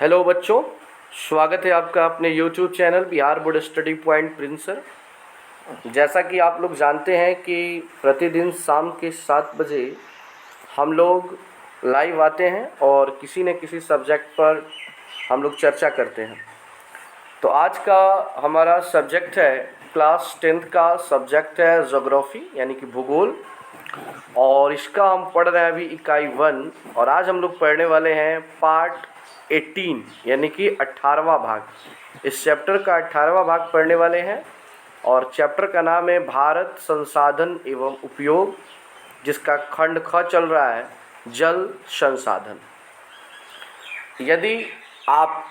Hello बच्चों, स्वागत है आपका अपने YouTube channel Bihar board study point Prince sir. जैसा कि आप लोग जानते हैं कि प्रतिदिन शाम के 7 बजे हम लोग लाइव आते हैं और किसी न किसी सब्जेक्ट पर हम लोग चर्चा करते हैं। तो आज का हमारा सब्जेक्ट है, क्लास 10th का सब्जेक्ट है ज्योग्राफी यानी कि भूगोल, और इसका हम पढ़ रहे हैं अभी इकाई 1। और आज हम लोग पढ़ने वाले हैं पार्ट 18 यानी कि 18वां भाग। इस चैप्टर का 18वां भाग पढ़ने वाले हैं और चैप्टर का नाम है भारत संसाधन एवं उपयोग, जिसका खंड ख चल रहा है जल संसाधन। यदि आप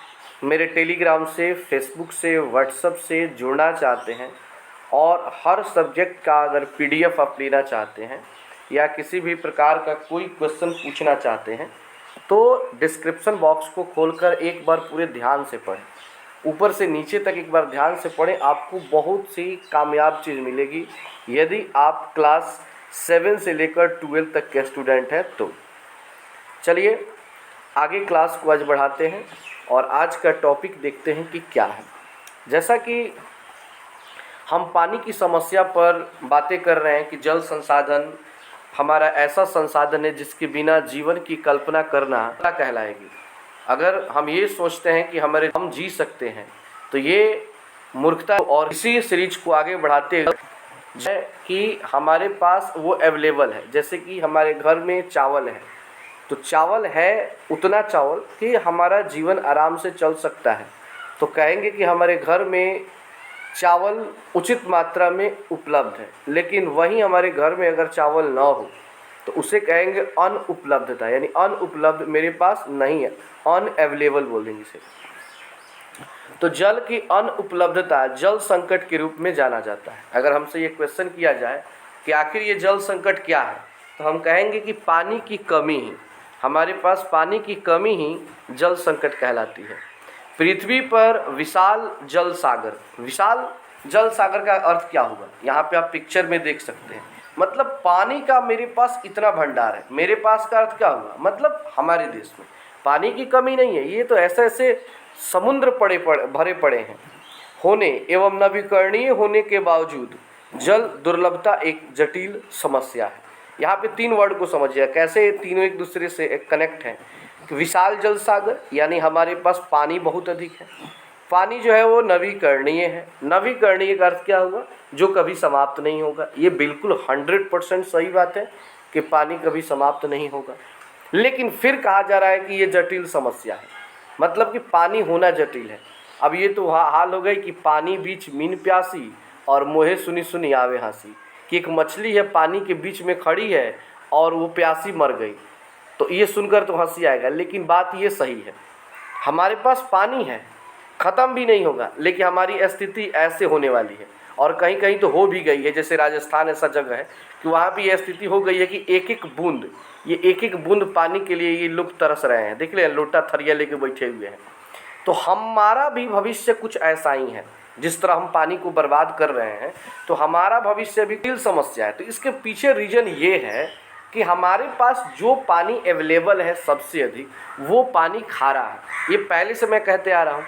मेरे टेलीग्राम से, फेसबुक से, व्हाट्सएप से जुड़ना चाहते हैं और हर सब्जेक्ट का अगर PDF आप लेना चाहते हैं या किसी भी प्रकार का कोई क्वेश्चन पूछना चाहते हैं तो डिस्क्रिप्शन बॉक्स को खोलकर एक बार पूरे ध्यान से पढ़ें, ऊपर से नीचे तक एक बार ध्यान से पढ़ें। आपको बहुत सी कामयाब चीज़ मिलेगी यदि आप क्लास 7 से लेकर 12 तक के स्टूडेंट हैं तो। चलिए आगे क्लास को आज बढ़ाते हैं और आज का टॉपिक देखते हैं कि क्या है। जैसा कि हम पानी की समस्या पर बातें कर रहे हैं कि जल संसाधन हमारा ऐसा संसाधन है जिसके बिना जीवन की कल्पना करना क्या कहलाएगी। अगर हम ये सोचते हैं कि हम जी सकते हैं तो ये मूर्खता। और इसी सीरीज को आगे बढ़ाते हुए कि हमारे पास वो अवेलेबल है, जैसे कि हमारे घर में चावल है तो चावल है उतना चावल कि हमारा जीवन आराम से चल सकता है, तो कहेंगे कि हमारे घर में चावल उचित मात्रा में उपलब्ध है। लेकिन वहीं हमारे घर में अगर चावल ना हो तो उसे कहेंगे अनुपलब्धता, यानी अनुपलब्ध, मेरे पास नहीं है, अनअवेलेबल बोल देंगे इसे। तो जल की अनुपलब्धता जल संकट के रूप में जाना जाता है। अगर हमसे ये क्वेश्चन किया जाए कि आखिर ये जल संकट क्या है, तो हम कहेंगे कि पानी की कमी ही, हमारे पास पानी की कमी ही जल संकट कहलाती है। पृथ्वी पर विशाल जल सागर, विशाल जल सागर का अर्थ क्या होगा, यहाँ पे आप पिक्चर में देख सकते हैं। मतलब पानी का मेरे पास इतना भंडार है। मेरे पास का अर्थ क्या होगा, मतलब हमारे देश में पानी की कमी नहीं है। ये तो ऐसे ऐसे समुद्र भरे पड़े हैं होने एवं नवीकरणीय होने के बावजूद जल दुर्लभता एक जटिल समस्या है। यहाँ पे 3 वर्ड को समझिए कैसे तीनों एक दूसरे से कनेक्ट हैं। विशाल जल सागर यानी हमारे पास पानी बहुत अधिक है। पानी जो है वो नवीकरणीय है। नवीकरणीय का अर्थ क्या होगा, जो कभी समाप्त नहीं होगा। ये बिल्कुल 100% सही बात है कि पानी कभी समाप्त नहीं होगा। लेकिन फिर कहा जा रहा है कि ये जटिल समस्या है, मतलब कि पानी होना जटिल है। अब ये तो हाल हो गई कि पानी बीच मीन प्यासी और मोहे सुनी सुनी आवे हंसी, कि एक मछली है पानी के बीच में खड़ी है और वो प्यासी मर गई। तो ये सुनकर तो हंसी आएगा, लेकिन बात ये सही है, हमारे पास पानी है, ख़त्म भी नहीं होगा, लेकिन हमारी स्थिति ऐसे होने वाली है। और कहीं कहीं तो हो भी गई है, जैसे राजस्थान ऐसा जगह है कि वहाँ भी ये स्थिति हो गई है कि एक एक बूंद पानी के लिए ये लोग तरस रहे हैं। देख ले, लोटा थरिया लेके बैठे हुए हैं। तो हमारा भी भविष्य कुछ ऐसा ही है। जिस तरह हम पानी को बर्बाद कर रहे हैं तो हमारा भविष्य भी जटिल समस्या है। तो इसके पीछे रीज़न ये है कि हमारे पास जो पानी अवेलेबल है सबसे अधिक, वो पानी खारा है। ये पहले से मैं कहते आ रहा हूँ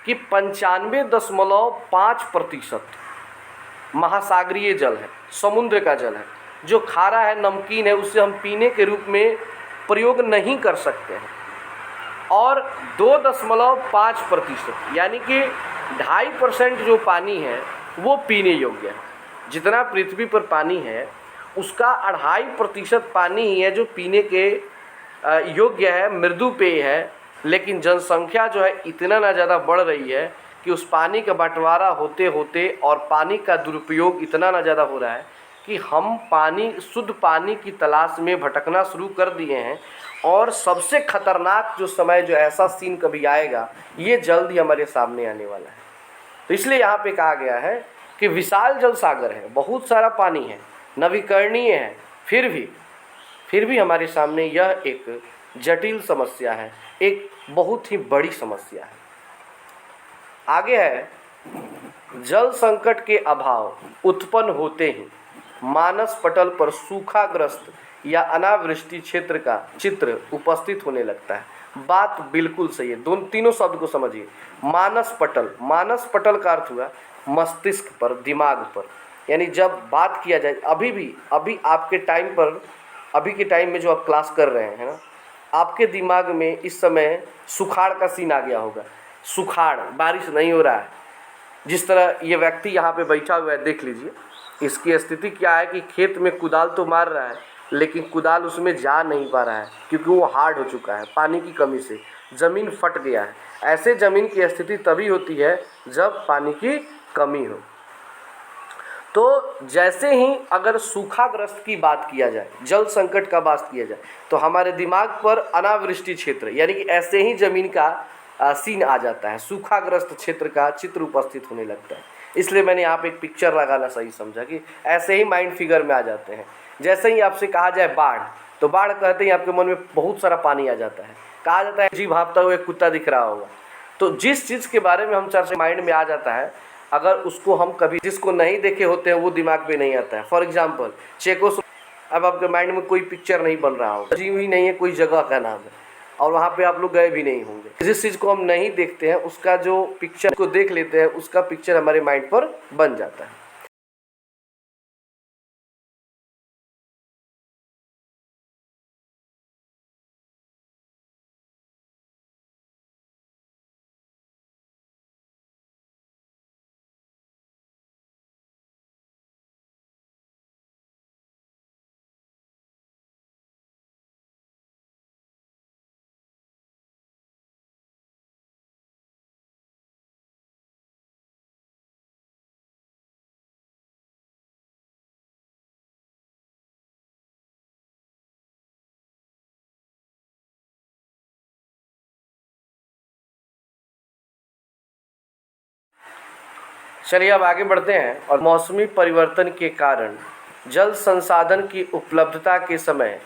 कि 95.5% महासागरीय जल है, समुद्र का जल है। जो खारा है, नमकीन है, उसे हम पीने के रूप में प्रयोग नहीं कर सकते हैं। और 2.5% यानी कि 2.5% जो पानी है वो पीने योग्य है। जितना पृथ्वी पर पानी है उसका 2.5% पानी ही है जो पीने के योग्य है, मृदु पेय है। लेकिन जनसंख्या जो है इतना ना ज़्यादा बढ़ रही है कि उस पानी का बंटवारा होते होते और पानी का दुरुपयोग इतना ना ज़्यादा हो रहा है कि हम शुद्ध पानी की तलाश में भटकना शुरू कर दिए हैं। और सबसे खतरनाक जो समय, जो ऐसा सीन कभी आएगा, ये जल्द ही हमारे सामने आने वाला है। तो इसलिए यहाँ पे कहा गया है कि विशाल जल सागर है, बहुत सारा पानी है, नवीकरणीय है, फिर भी हमारे सामने यह एक जटिल समस्या है, एक बहुत ही बड़ी समस्या है। आगे है, जल संकट के अभाव उत्पन्न होते ही मानस पटल पर सूखाग्रस्त या अनावृष्टि क्षेत्र का चित्र उपस्थित होने लगता है। बात बिल्कुल सही है। दोनों तीनों शब्द को समझिए। मानस पटल, मानस पटल का अर्थ हुआ मस्तिष्क पर, दिमाग पर। यानी जब बात किया जाए, अभी आपके टाइम पर, अभी के टाइम में जो आप क्लास कर रहे हैं ना, आपके दिमाग में इस समय सुखाड़ का सीन आ गया होगा। सुखाड़, बारिश नहीं हो रहा है। जिस तरह ये व्यक्ति यहाँ पे बैठा हुआ है, देख लीजिए इसकी स्थिति क्या है कि खेत में कुदाल तो मार रहा है, लेकिन कुदाल उसमें जा नहीं पा रहा है क्योंकि वो हार्ड हो चुका है पानी की कमी से, ज़मीन फट गया है। ऐसे ज़मीन की स्थिति तभी होती है जब पानी की कमी हो। तो जैसे ही अगर सूखाग्रस्त की बात किया जाए, जल संकट का बात किया जाए, तो हमारे दिमाग पर अनावृष्टि क्षेत्र यानी कि ऐसे ही ज़मीन का सीन आ जाता है, सूखाग्रस्त क्षेत्र का चित्र उपस्थित होने लगता है। इसलिए मैंने यहाँ पे एक पिक्चर लगाना सही समझा कि ऐसे ही माइंड फिगर में आ जाते हैं। जैसे ही आपसे कहा जाए बाढ़, तो बाढ़ कहते ही आपके मन में बहुत सारा पानी आ जाता है। कहा जाता है जी भागता हुआ एक कुत्ता दिख रहा होगा। तो जिस चीज़ के बारे में हम चर्चा माइंड में आ जाता है, अगर उसको हम कभी जिसको नहीं देखे होते हैं वो दिमाग में नहीं आता है। फॉर एग्जाम्पल अब आपके माइंड में कोई पिक्चर नहीं बन रहा होगा, जीव ही नहीं है, कोई जगह का नाम है और वहाँ पे आप लोग गए भी नहीं होंगे। जिस चीज़ को हम नहीं देखते हैं उसका जो पिक्चर को देख लेते हैं, उसका पिक्चर हमारे माइंड पर बन जाता है। चलिए अब आगे बढ़ते हैं। और मौसमी परिवर्तन के कारण जल संसाधन की उपलब्धता के समय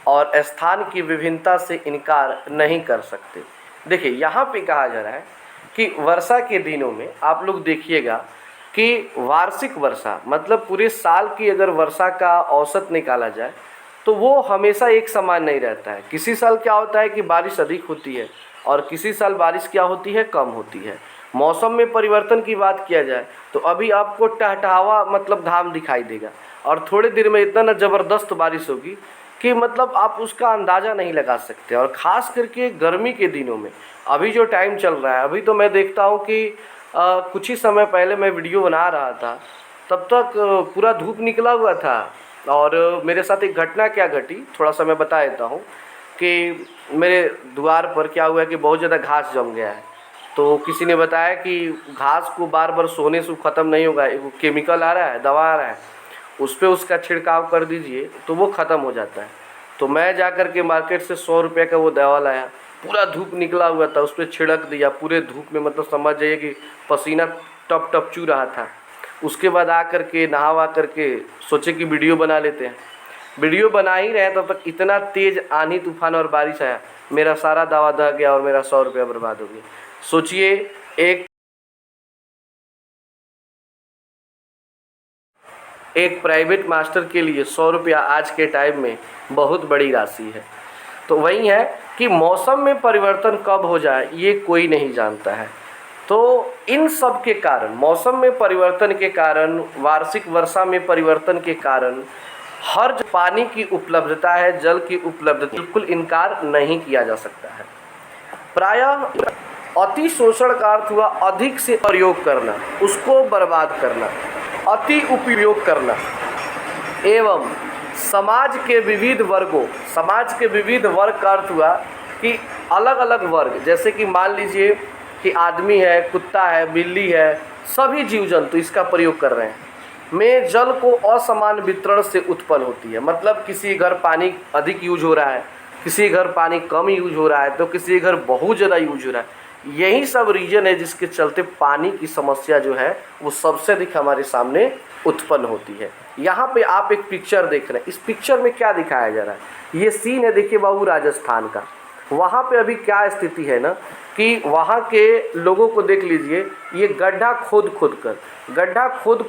और स्थान की विभिन्नता से इनकार नहीं कर सकते। देखिए यहाँ पे कहा जा रहा है कि वर्षा के दिनों में आप लोग देखिएगा कि वार्षिक वर्षा मतलब पूरे साल की अगर वर्षा का औसत निकाला जाए तो वो हमेशा एक समान नहीं रहता है। किसी साल क्या होता है कि बारिश अधिक होती है और किसी साल बारिश क्या होती है, कम होती है। मौसम में परिवर्तन की बात किया जाए तो अभी आपको टहटहावा मतलब घाम दिखाई देगा और थोड़ी देर में इतना ज़बरदस्त बारिश होगी कि मतलब आप उसका अंदाज़ा नहीं लगा सकते। और ख़ास करके गर्मी के दिनों में अभी जो टाइम चल रहा है, अभी तो मैं देखता हूँ कि कुछ ही समय पहले मैं वीडियो बना रहा था, तब तक पूरा धूप निकला हुआ था। और मेरे साथ एक घटना क्या घटी, थोड़ा सा मैं बता देता हूँ कि मेरे द्वार पर क्या हुआ कि बहुत ज़्यादा घास जम गया है। तो किसी ने बताया कि घास को बार बार सोने से ख़त्म नहीं होगा, एक केमिकल आ रहा है, दवा आ रहा है, उस पर उसका छिड़काव कर दीजिए तो वो ख़त्म हो जाता है। तो मैं जा कर के मार्केट से 100 रुपये का वो दवा लाया, पूरा धूप निकला हुआ था, उस पर छिड़क दिया पूरे धूप में, मतलब समझ जाइए कि पसीना टप टप चू रहा था। उसके बाद आ कर के नहा कर के सोचे कि वीडियो बना लेते हैं। वीडियो बना ही रहे तब तक इतना तेज़ आंधी तूफान और बारिश आया, मेरा सारा दवा दह गया और मेरा 100 रुपया बर्बाद हो गया। सोचिए एक प्राइवेट मास्टर के लिए 100 रुपया आज के टाइम में बहुत बड़ी राशि है। तो वही है कि मौसम में परिवर्तन कब हो जाए ये कोई नहीं जानता है। तो इन सब के कारण, मौसम में परिवर्तन के कारण, वार्षिक वर्षा में परिवर्तन के कारण हर जो पानी की उपलब्धता है, जल की उपलब्धता, बिल्कुल इनकार नहीं किया जा सकता है। प्रायः अति शोषण का अर्थ हुआ अधिक से प्रयोग करना, उसको बर्बाद करना, अति उपयोग करना। एवं समाज के विविध वर्गों, समाज के विविध वर्ग का अर्थ हुआ कि अलग अलग वर्ग, जैसे कि मान लीजिए कि आदमी है, कुत्ता है, बिल्ली है, सभी जीव जंतु इसका प्रयोग कर रहे हैं। में जल को असमान वितरण से उत्पन्न होती है। मतलब किसी घर पानी अधिक यूज हो रहा है, किसी घर पानी कम यूज हो रहा है, तो किसी घर बहुत ज़्यादा यूज हो रहा है। यही सब रीजन है जिसके चलते पानी की समस्या जो है वो सबसे अधिक हमारे सामने उत्पन्न होती है। यहाँ पे आप एक पिक्चर देख रहे हैं, इस पिक्चर में क्या दिखाया जा रहा है, ये सीन है देखिए बाबू राजस्थान का। वहाँ पे अभी क्या स्थिति है ना कि वहाँ के लोगों को देख लीजिए, ये गड्ढा खोद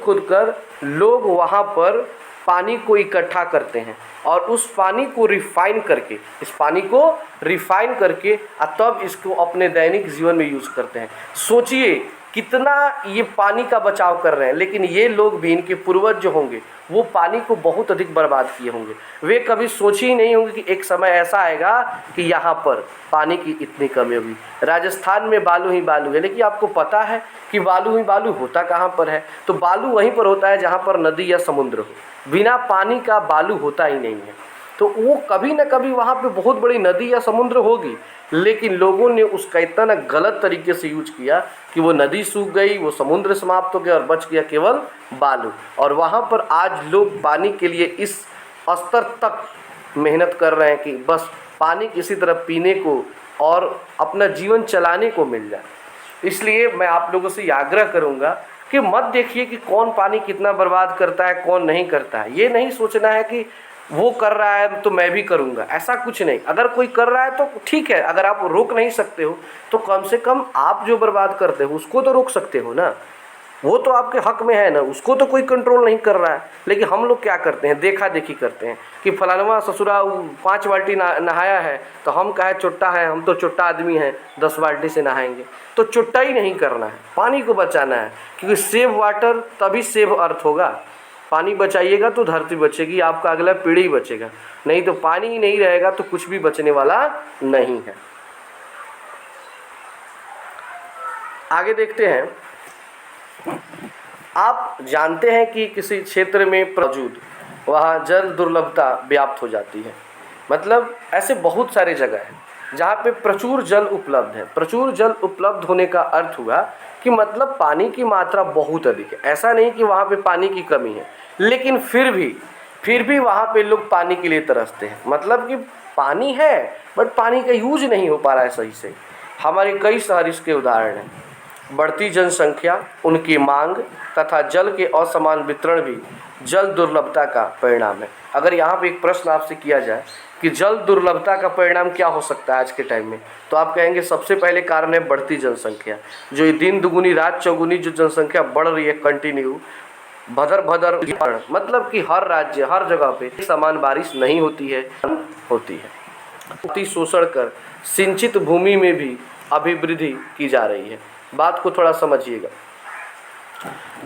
खोद कर लोग वहाँ पर पानी को इकट्ठा करते हैं और उस पानी को रिफाइन करके, इस पानी को रिफाइन करके तब इसको अपने दैनिक जीवन में यूज़ करते हैं। सोचिए कितना ये पानी का बचाव कर रहे हैं, लेकिन ये लोग भी, इनके पूर्वज जो होंगे, वो पानी को बहुत अधिक बर्बाद किए होंगे। वे कभी सोचे ही नहीं होंगे कि एक समय ऐसा आएगा कि यहाँ पर पानी की इतनी कमी होगी। राजस्थान में बालू ही बालू है, लेकिन आपको पता है कि बालू ही बालू होता कहाँ पर है? तो बालू वहीं पर होता है जहाँ पर नदी या समुद्र हो। बिना पानी का बालू होता ही नहीं है। तो वो कभी ना कभी वहाँ पे बहुत बड़ी नदी या समुद्र होगी, लेकिन लोगों ने उसका इतना गलत तरीके से यूज किया कि वो नदी सूख गई, वो समुद्र समाप्त हो गया और बच गया केवल बालू। और वहाँ पर आज लोग पानी के लिए इस स्तर तक मेहनत कर रहे हैं कि बस पानी किसी तरह पीने को और अपना जीवन चलाने को मिल जाए। इसलिए मैं आप लोगों से आग्रह करूँगा कि मत देखिए कि कौन पानी कितना बर्बाद करता है, कौन नहीं करता है। ये नहीं सोचना है कि वो कर रहा है तो मैं भी करूँगा, ऐसा कुछ नहीं। अगर कोई कर रहा है तो ठीक है, अगर आप रोक नहीं सकते हो तो कम से कम आप जो बर्बाद करते हो उसको तो रोक सकते हो ना। वो तो आपके हक में है ना, उसको तो कोई कंट्रोल नहीं कर रहा है। लेकिन हम लोग क्या करते हैं, देखा देखी करते हैं कि फलानवा ससुरा 5 बाल्टी नहाया है तो हम कहे चुट्टा है, हम तो चुट्टा आदमी हैं, 10 बाल्टी से नहाएंगे। तो चुट्टा ही नहीं करना है, पानी को बचाना है, क्योंकि सेव वाटर तभी सेव अर्थ होगा। पानी बचाइएगा तो धरती बचेगी, आपका अगला पीढ़ी बचेगा। नहीं तो पानी ही नहीं रहेगा तो कुछ भी बचने वाला नहीं है। आगे देखते हैं। आप जानते हैं कि किसी क्षेत्र में मौजूद वहाँ जल दुर्लभता व्याप्त हो जाती है। मतलब ऐसे बहुत सारे जगह हैं जहाँ पे प्रचुर जल उपलब्ध है। प्रचुर जल उपलब्ध होने का अर्थ हुआ कि मतलब पानी की मात्रा बहुत अधिक है। ऐसा नहीं कि वहाँ पे पानी की कमी है, लेकिन फिर भी वहाँ पे लोग पानी के लिए तरसते हैं। मतलब कि पानी है बट पानी का यूज नहीं हो पा रहा है सही से। हमारे कई शहर इसके उदाहरण हैं। बढ़ती जनसंख्या, उनकी मांग तथा जल के असमान वितरण भी जल दुर्लभता का परिणाम है। अगर यहाँ पे एक प्रश्न आपसे किया जाए कि जल दुर्लभता का परिणाम क्या हो सकता है आज के टाइम में, तो आप कहेंगे सबसे पहले कारण है बढ़ती जनसंख्या। जो ये दिन दुगुनी रात चौगुनी जो जनसंख्या बढ़ रही है कंटिन्यू, भदर मतलब कि हर राज्य हर जगह पे समान बारिश नहीं होती है। अति शोषण कर सिंचित भूमि में भी अभिवृद्धि की जा रही है। बात को थोड़ा समझिएगा।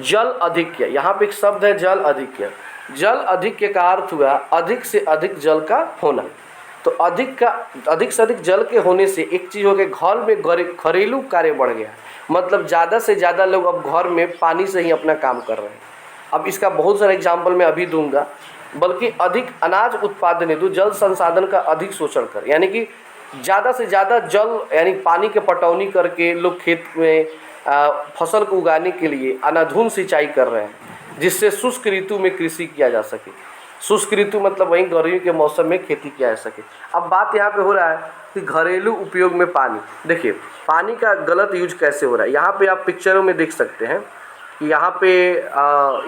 जल अधिक्य, यहाँ पे एक शब्द है जल अधिक्य। जल अधिक्य का अर्थ हुआ अधिक से अधिक जल का होना। तो अधिक से अधिक जल के होने से एक चीज़ हो गई, घर में घरेलू कार्य बढ़ गया। मतलब ज़्यादा से ज़्यादा लोग अब घर में पानी से ही अपना काम कर रहे हैं। अब इसका बहुत सारा एग्जाम्पल मैं अभी दूंगा। बल्कि अधिक अनाज उत्पादन हेतु जल संसाधन का अधिक शोषण कर, यानी कि ज़्यादा से ज़्यादा जल यानी पानी के पटौनी करके लोग खेत में फसल को उगाने के लिए अनाधुन सिंचाई कर रहे हैं, जिससे शुष्क ऋतु में कृषि किया जा सके। शुष्क ऋतु मतलब वहीं गर्मी के मौसम में खेती किया जा सके। अब बात यहाँ पे हो रहा है कि घरेलू उपयोग में पानी, देखिए पानी का गलत यूज कैसे हो रहा है। यहाँ पे आप पिक्चरों में देख सकते हैं कि यहाँ पे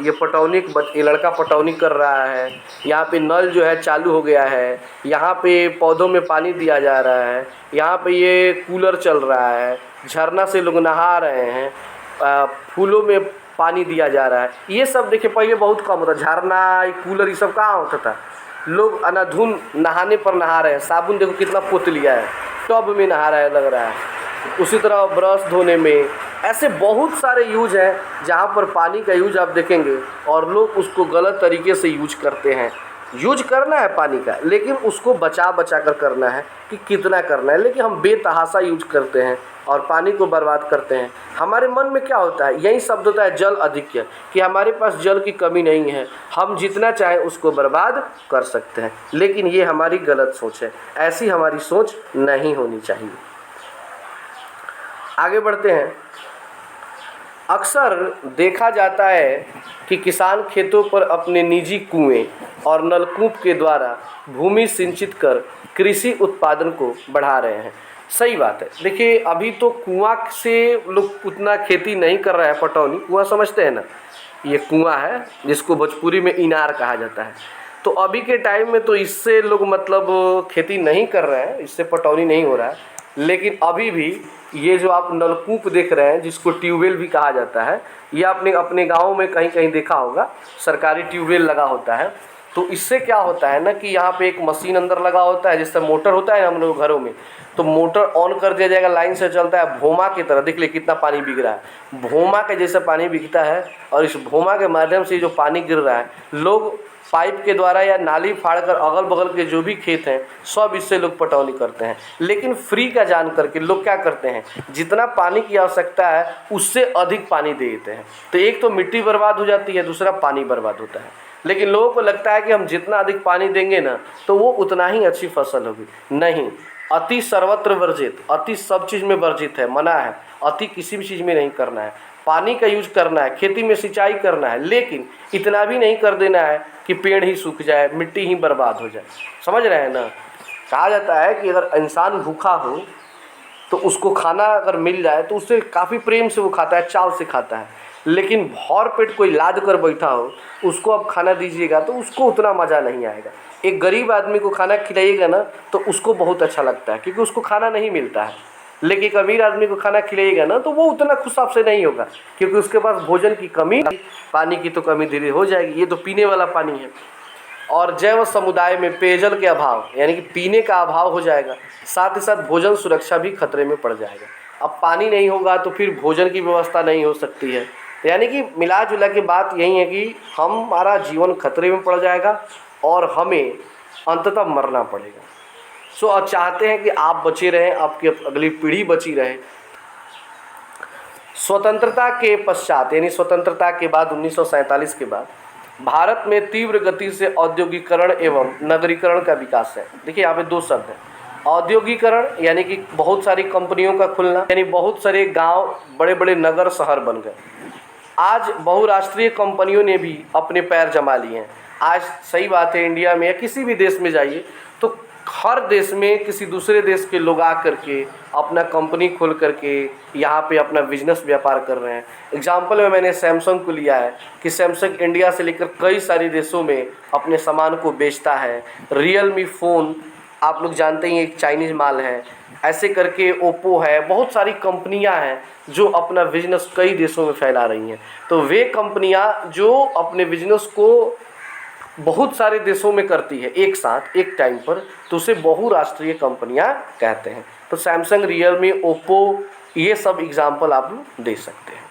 ये पटौनी, ये लड़का पटौनी कर रहा है। यहाँ पे नल जो है चालू हो गया है। यहाँ पे पौधों में पानी दिया जा रहा है। यहाँ पे ये कूलर चल रहा है, झरना से लोग नहा रहे हैं, फूलों में पानी दिया जा रहा है। ये सब देखिए पहले बहुत कम होता, झरना कूलर ये सब कहाँ होता था। लोग अनाधुन नहाने पर नहा रहे हैं। साबुन देखो कितना पोत लिया है, टब में नहा रहा है लग रहा है। उसी तरह ब्रश धोने में, ऐसे बहुत सारे यूज हैं जहाँ पर पानी का यूज आप देखेंगे और लोग उसको गलत तरीके से यूज करते हैं। यूज करना है पानी का, लेकिन उसको बचा कर करना है कि कितना करना है। लेकिन हम बेतहाशा यूज करते हैं और पानी को बर्बाद करते हैं। हमारे मन में क्या होता है, यही शब्द होता है जल अधिक्य, कि हमारे पास जल की कमी नहीं है, हम जितना चाहें उसको बर्बाद कर सकते हैं। लेकिन ये हमारी गलत सोच है, ऐसी हमारी सोच नहीं होनी चाहिए। आगे बढ़ते हैं। अक्सर देखा जाता है कि किसान खेतों पर अपने निजी कुएं और नलकूप के द्वारा भूमि सिंचित कर कृषि उत्पादन को बढ़ा रहे हैं। सही बात है। देखिए अभी तो कुआं से लोग उतना खेती नहीं कर रहा है, पटौनी। कुआं समझते हैं ना, ये कुआं है जिसको भोजपुरी में इनार कहा जाता है। तो अभी के टाइम में तो इससे लोग मतलब खेती नहीं कर रहे हैं, इससे पटौनी नहीं हो रहा है। लेकिन अभी भी ये जो आप नलकूप देख रहे हैं, जिसको ट्यूबवेल भी कहा जाता है, ये आपने अपने गाँव में कहीं कहीं देखा होगा, सरकारी ट्यूबवेल लगा होता है। तो इससे क्या होता है ना कि यहाँ पे एक मशीन अंदर लगा होता है, जिससे मोटर होता है हम लोग घरों में, तो मोटर ऑन कर दिया जाएगा, लाइन से चलता है, भोमा की तरह। देख ले कितना पानी बिक रहा है, भोमा के जैसे पानी बिकता है। और इस भोमा के माध्यम से जो पानी गिर रहा है, लोग पाइप के द्वारा या नाली फाड़कर अगल बगल के जो भी खेत हैं सब इससे लोग पटौनी करते हैं। लेकिन फ्री का जान करके लोग क्या करते हैं, जितना पानी की आवश्यकता है उससे अधिक पानी दे देते हैं। तो एक तो मिट्टी बर्बाद हो जाती है, दूसरा पानी बर्बाद होता है। लेकिन लोगों को लगता है कि हम जितना अधिक पानी देंगे ना तो वो उतना ही अच्छी फसल होगी। नहीं, अति सर्वत्र वर्जित, अति सब चीज़ में वर्जित है, मना है। अति किसी भी चीज़ में नहीं करना है। पानी का यूज करना है, खेती में सिंचाई करना है, लेकिन इतना भी नहीं कर देना है कि पेड़ ही सूख जाए, मिट्टी ही बर्बाद हो जाए। समझ रहे हैं ना। कहा जाता है कि अगर इंसान भूखा हो तो उसको खाना अगर मिल जाए तो उससे काफ़ी प्रेम से वो खाता है, चाव से खाता है। लेकिन भर पेट कोई लाद कर बैठा हो, उसको अब खाना दीजिएगा तो उसको उतना मज़ा नहीं आएगा। एक गरीब आदमी को खाना खिलाइएगा ना तो उसको बहुत अच्छा लगता है, क्योंकि उसको खाना नहीं मिलता है। लेकिन एक अमीर आदमी को खाना खिलाइएगा ना तो वो उतना खुश आपसे नहीं होगा, क्योंकि उसके पास भोजन की कमी, पानी की तो कमी धीरे हो जाएगी। ये तो पीने वाला पानी है। और जैव समुदाय में पेयजल के अभाव, यानी कि पीने का अभाव हो जाएगा, साथ ही साथ भोजन सुरक्षा भी खतरे में पड़ जाएगा। अब पानी नहीं होगा तो फिर भोजन की व्यवस्था नहीं हो सकती है। यानी कि मिला जुला के बात यही है कि हमारा जीवन खतरे में पड़ जाएगा और हमें अंततः मरना पड़ेगा। सो चाहते हैं कि आप बचे रहें, आपकी अगली पीढ़ी बची रहे। स्वतंत्रता के पश्चात, यानी स्वतंत्रता के बाद 1947 के बाद भारत में तीव्र गति से औद्योगिकरण एवं नगरीकरण का विकास है। देखिए यहाँ पे दो शब्द हैं, औद्योगिकरण यानी कि बहुत सारी कंपनियों का खुलना, यानी बहुत सारे गांव बड़े बड़े नगर शहर बन गए। आज बहुराष्ट्रीय कंपनियों ने भी अपने पैर जमा लिए हैं। आज सही बात है, इंडिया में या किसी भी देश में जाइए तो हर देश में किसी दूसरे देश के लोग आ करके अपना कंपनी खोल करके यहाँ पे अपना बिजनेस व्यापार कर रहे हैं। एग्जाम्पल में मैंने सैमसंग को लिया है कि सैमसंग इंडिया से लेकर कई सारे देशों में अपने सामान को बेचता है। रियलमी फ़ोन आप लोग जानते ही एक चाइनीज़ माल है। ऐसे करके ओप्पो है, बहुत सारी कंपनियां हैं जो अपना बिजनेस कई देशों में फैला रही हैं। तो वे कंपनियां जो अपने बिजनेस को बहुत सारे देशों में करती है एक साथ एक टाइम पर, तो उसे बहुराष्ट्रीय कंपनियां कहते हैं। तो सैमसंग, रियलमी, ओप्पो, ये सब एग्जाम्पल आप लोग दे सकते हैं।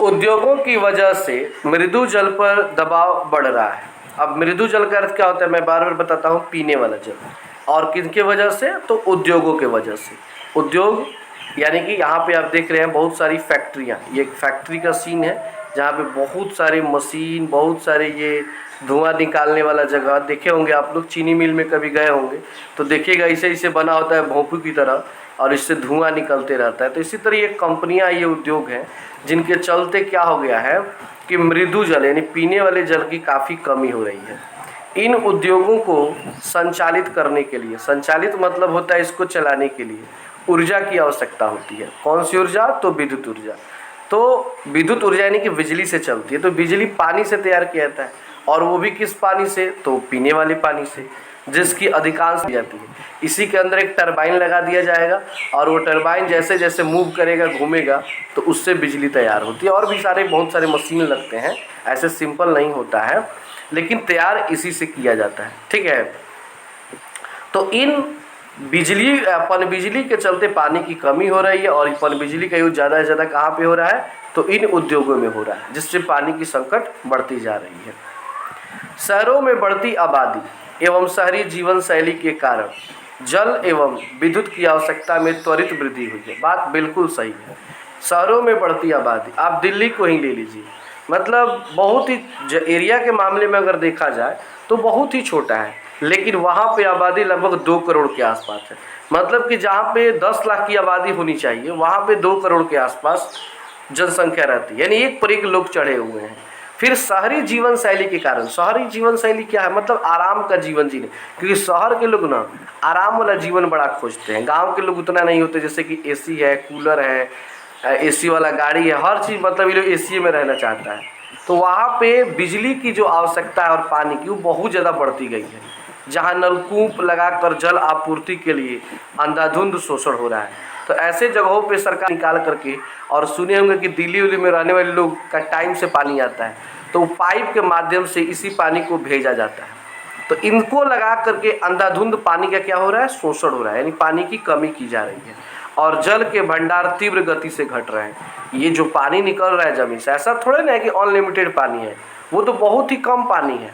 उद्योगों की वजह से मृदु जल पर दबाव बढ़ रहा है। अब मृदु जल का अर्थ क्या होता है, मैं बार बार बताता हूँ, पीने वाला जल। और किनके वजह से, तो उद्योगों के वजह से। उद्योग यानी कि यहाँ पे आप देख रहे हैं बहुत सारी फैक्ट्रियाँ, ये एक फैक्ट्री का सीन है जहाँ पे बहुत सारे मशीन, बहुत सारे ये धुआं निकालने वाला जगह देखे होंगे आप लोग। चीनी मिल में कभी गए होंगे तो देखिएगा ऐसे ऐसे बना होता है भोंपू की तरह, और इससे धुआं निकलते रहता है। तो इसी तरह ये कंपनियां, ये उद्योग हैं जिनके चलते क्या हो गया है कि मृदु जल यानी पीने वाले जल की काफ़ी कमी हो रही है। इन उद्योगों को संचालित करने के लिए, संचालित मतलब होता है इसको चलाने के लिए ऊर्जा की आवश्यकता होती है। कौन सी ऊर्जा? तो विद्युत ऊर्जा। तो विद्युत ऊर्जा यानी कि बिजली से चलती है। तो बिजली पानी से तैयार किया जाता है, और वो भी किस पानी से? तो पीने वाले पानी से, जिसकी अधिकांश दी जाती है। इसी के अंदर एक टरबाइन लगा दिया जाएगा, और वो टरबाइन जैसे जैसे मूव करेगा, घूमेगा, तो उससे बिजली तैयार होती है। और भी बहुत सारे मशीन लगते हैं, ऐसे सिंपल नहीं होता है, लेकिन तैयार इसी से किया जाता है। ठीक है। तो इन बिजली के चलते पानी की कमी हो रही है, और बिजली का यूज ज़्यादा से ज़्यादा कहाँ पे हो रहा है? तो इन उद्योगों में हो रहा है, जिससे पानी की संकट बढ़ती जा रही है। शहरों में बढ़ती आबादी एवं शहरी जीवन शैली के कारण जल एवं विद्युत की आवश्यकता में त्वरित वृद्धि हुई है। बात बिल्कुल सही है। शहरों में बढ़ती आबादी, आप दिल्ली को ही ले लीजिए, मतलब बहुत ही एरिया के मामले में अगर देखा जाए तो बहुत ही छोटा है, लेकिन वहाँ पे आबादी लगभग 2 करोड़ के आसपास है। मतलब कि जहाँ पे 10 लाख की आबादी होनी चाहिए, वहाँ पे 2 करोड़ के आसपास जनसंख्या रहती है, यानी एक पर एक लोग चढ़े हुए हैं। फिर शहरी जीवन शैली के कारण, शहरी जीवन शैली क्या है? मतलब आराम का जीवन जीने, क्योंकि शहर के लोग ना आराम वाला जीवन बड़ा खोजते हैं। गांव के लोग उतना नहीं होते, जैसे कि एसी है, कूलर है, एसी वाला गाड़ी है, हर चीज़, मतलब ये लोग एसी में रहना चाहता है। तो वहाँ पे बिजली की जो आवश्यकता है और पानी की, वो बहुत ज़्यादा बढ़ती गई है। जहाँ नलकूप लगाकर जल आपूर्ति के लिए अंधाधुंध शोषण हो रहा है, तो ऐसे जगहों पे सरकार निकाल करके, और सुने होंगे कि दिल्ली उल्ली में रहने वाले लोग का टाइम से पानी आता है, तो पाइप के माध्यम से इसी पानी को भेजा जाता है। तो इनको लगा करके अंधाधुंध पानी का क्या हो रहा है? शोषण हो रहा है, यानी पानी की कमी की जा रही है, और जल के भंडार तीव्र गति से घट रहे हैं। ये जो पानी निकल रहा है ज़मीन से, ऐसा थोड़े ना है कि अनलिमिटेड पानी है, वो तो बहुत ही कम पानी है,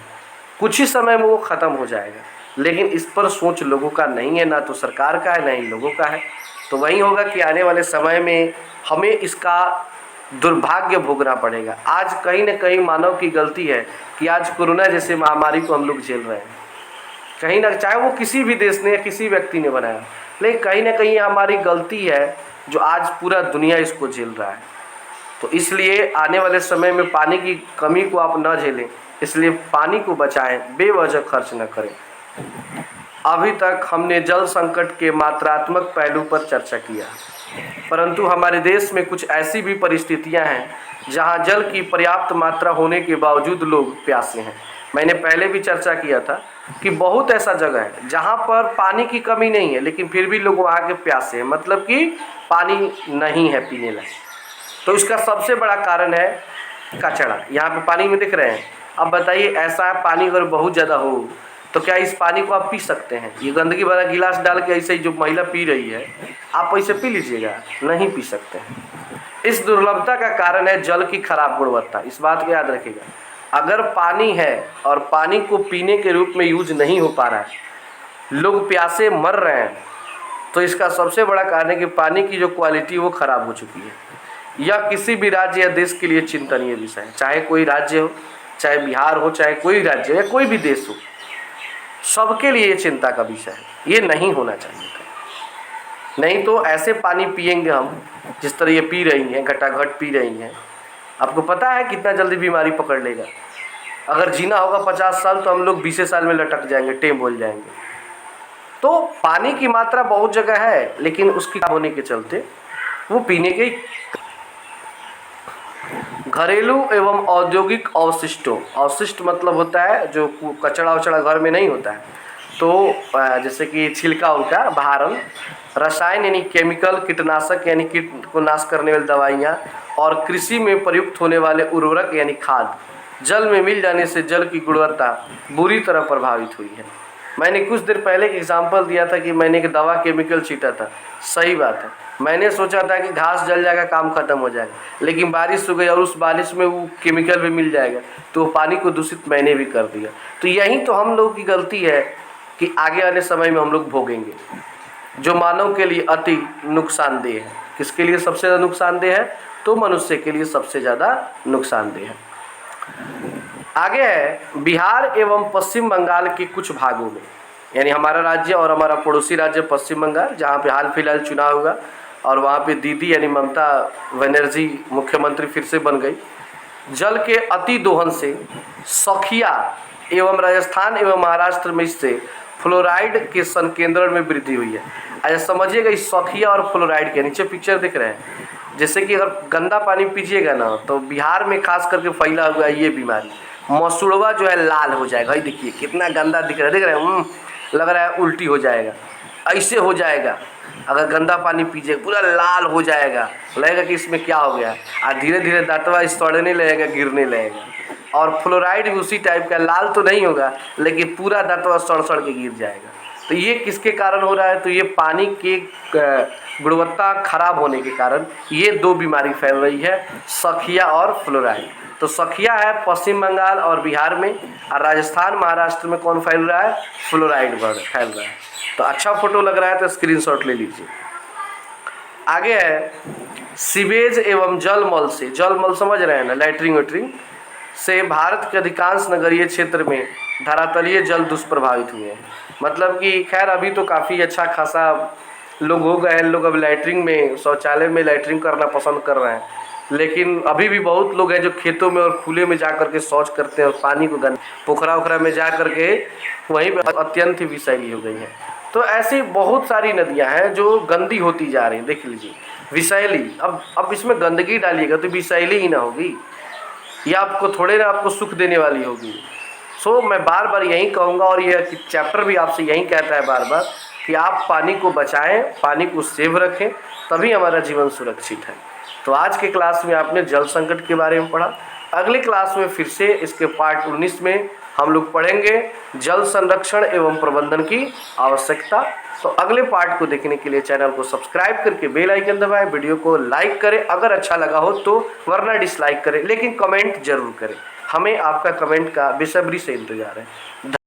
कुछ ही समय में वो ख़त्म हो जाएगा। लेकिन इस पर सोच लोगों का नहीं है, ना तो सरकार का है, ना ही लोगों का है। तो वही होगा कि आने वाले समय में हमें इसका दुर्भाग्य भोगना पड़ेगा। आज कहीं न कहीं मानव की गलती है कि आज कोरोना जैसे महामारी को हम लोग झेल रहे हैं। कहीं ना, चाहे वो किसी भी देश ने या किसी व्यक्ति ने बनाया, लेकिन कहीं ना कहीं हमारी गलती है जो आज पूरा दुनिया इसको झेल रहा है। तो इसलिए आने वाले समय में पानी की कमी को आप न झेलें, इसलिए पानी को बचाएं, बेवजह खर्च न करें। अभी तक हमने जल संकट के मात्रात्मक पहलू पर चर्चा किया, परंतु हमारे देश में कुछ ऐसी भी परिस्थितियां हैं जहां जल की पर्याप्त मात्रा होने के बावजूद लोग प्यासे हैं। मैंने पहले भी चर्चा किया था कि बहुत ऐसा जगह है जहां पर पानी की कमी नहीं है, लेकिन फिर भी लोग वहां के प्यासे हैं, मतलब कि पानी नहीं है पीने लायक। तो इसका सबसे बड़ा कारण है कचरा। यहाँ पे पानी में दिख रहे हैं। अब बताइए, ऐसा पानी अगर बहुत ज़्यादा हो तो क्या इस पानी को आप पी सकते हैं? ये गंदगी वाला गिलास डाल के ऐसे ही जो महिला पी रही है, आप ऐसे पी लीजिएगा? नहीं पी सकते हैं। इस दुर्लभता का कारण है जल की खराब गुणवत्ता। इस बात को याद रखिएगा। अगर पानी है और पानी को पीने के रूप में यूज नहीं हो पा रहा है, लोग प्यासे मर रहे हैं, तो इसका सबसे बड़ा कारण है कि पानी की जो क्वालिटी वो खराब हो चुकी है। यह किसी भी राज्य या देश के लिए चिंतनीय विषय है। चाहे कोई राज्य हो, चाहे बिहार हो, चाहे कोई राज्य या कोई भी देश हो, सबके लिए ये चिंता का विषय है। ये नहीं होना चाहिए था। नहीं तो ऐसे पानी पिएंगे हम जिस तरह ये पी रही हैं, घटाघट पी रही हैं, आपको पता है कितना जल्दी बीमारी पकड़ लेगा। अगर जीना होगा 50 साल तो हम लोग 20 साल में लटक जाएंगे, टेम बोल जाएंगे। तो पानी की मात्रा बहुत जगह है, लेकिन उसकी होने के चलते वो पीने के घरेलू एवं औद्योगिक अवशिष्टों, अवशिष्ट मतलब होता है जो कचरा वचड़ा घर में नहीं होता है, तो जैसे कि छिलका उलका बहारन, रसायन यानी केमिकल, कीटनाशक यानी कीट को नाश करने वाली दवाइयाँ, और कृषि में प्रयुक्त होने वाले उर्वरक यानी खाद, जल में मिल जाने से जल की गुणवत्ता बुरी तरह प्रभावित हुई है। मैंने कुछ देर पहले एक एग्जाम्पल दिया था कि मैंने एक दवा केमिकल छीटा था। सही बात है, मैंने सोचा था कि घास जल जाएगा, काम खत्म हो जाएगा, लेकिन बारिश हो गई और उस बारिश में वो केमिकल भी मिल जाएगा, तो पानी को दूषित मैंने भी कर दिया। तो यही तो हम लोगों की गलती है कि आगे आने समय में हम लोग भोगेंगे, जो मानव के लिए अति नुकसानदेह है। किसके लिए सबसे ज़्यादा नुकसानदेह है? तो मनुष्य के लिए सबसे ज़्यादा नुकसानदेह है। आगे है बिहार एवं पश्चिम बंगाल के कुछ भागों में, यानी हमारा राज्य और हमारा पड़ोसी राज्य पश्चिम बंगाल, जहाँ पे हाल फिलहाल चुनाव हुआ और वहाँ पे दीदी यानी ममता बनर्जी मुख्यमंत्री फिर से बन गई। जल के अति दोहन से सखिया एवं राजस्थान एवं महाराष्ट्र में इससे फ्लोराइड के संकेंद्रण में वृद्धि हुई है। अच्छा समझिएगा, इस सखिया और फ्लोराइड के नीचे पिक्चर दिख रहे हैं। जैसे कि अगर गंदा पानी पीजिएगा ना तो बिहार में खास करके फैला हुआ है ये बीमारी, मसूड़वा जो है लाल हो जाएगा। भाई देखिए कितना गंदा दिख रहा है, लग रहा है उल्टी हो जाएगा, ऐसे हो जाएगा। अगर गंदा पानी पीजिए पूरा लाल हो जाएगा, लगेगा कि इसमें क्या हो गया, और धीरे धीरे दांतवा सड़ने लगेगा, गिरने लगेगा। और फ्लोराइड भी उसी टाइप का, लाल तो नहीं होगा लेकिन पूरा दांतवा सड़ सड़ के गिर जाएगा। तो ये किसके कारण हो रहा है, तो ये पानी की गुणवत्ता खराब होने के कारण ये दो बीमारी फैल रही है, सखिया और फ्लोराइड। तो सखिया है पश्चिम बंगाल और बिहार में, और राजस्थान महाराष्ट्र में कौन फैल रहा है, फ्लोराइड फैल रहा है। तो अच्छा फोटो लग रहा है तो स्क्रीनशॉट ले लीजिए। आगे है सीवेज एवं जलमल से, जलमल समझ रहे हैं ना, लैट्रिन वेट्रिन से भारत के अधिकांश नगरीय क्षेत्र में धरातलीय जल दुष्प्रभावित हुए हैं। मतलब कि खैर अभी तो काफ़ी अच्छा खासा लोग हो गए हैं, लोग अब लैट्रिन में, शौचालय में लैट्रिन करना पसंद कर रहे हैं, लेकिन अभी भी बहुत लोग हैं जो खेतों में और खुले में जा कर के शौच करते हैं और पानी को पोखरा उखरा में जा कर के वहीं पर अत्यंत ही विषैली हो गई है। तो ऐसी बहुत सारी नदियां हैं जो गंदी होती जा रही हैं। देख लीजिए विषैली, अब इसमें गंदगी डालिएगा तो विषैली ही ना होगी, या आपको थोड़े ना आपको सुख देने वाली होगी। सो मैं बार बार यही कहूँगा, और ये चैप्टर भी आपसे यही कहता है बार बार कि आप पानी को बचाएं, पानी को सेव रखें, तभी हमारा जीवन सुरक्षित है। तो आज के क्लास में आपने जल संकट के बारे में पढ़ा। अगले क्लास में फिर से इसके पार्ट 19 में हम लोग पढ़ेंगे जल संरक्षण एवं प्रबंधन की आवश्यकता। तो अगले पार्ट को देखने के लिए चैनल को सब्सक्राइब करके बेल आइकन दबाएं, वीडियो को लाइक करें अगर अच्छा लगा हो तो, वरना डिसलाइक करें, लेकिन कमेंट जरूर करें। हमें आपका कमेंट का बेसब्री से इंतजार है।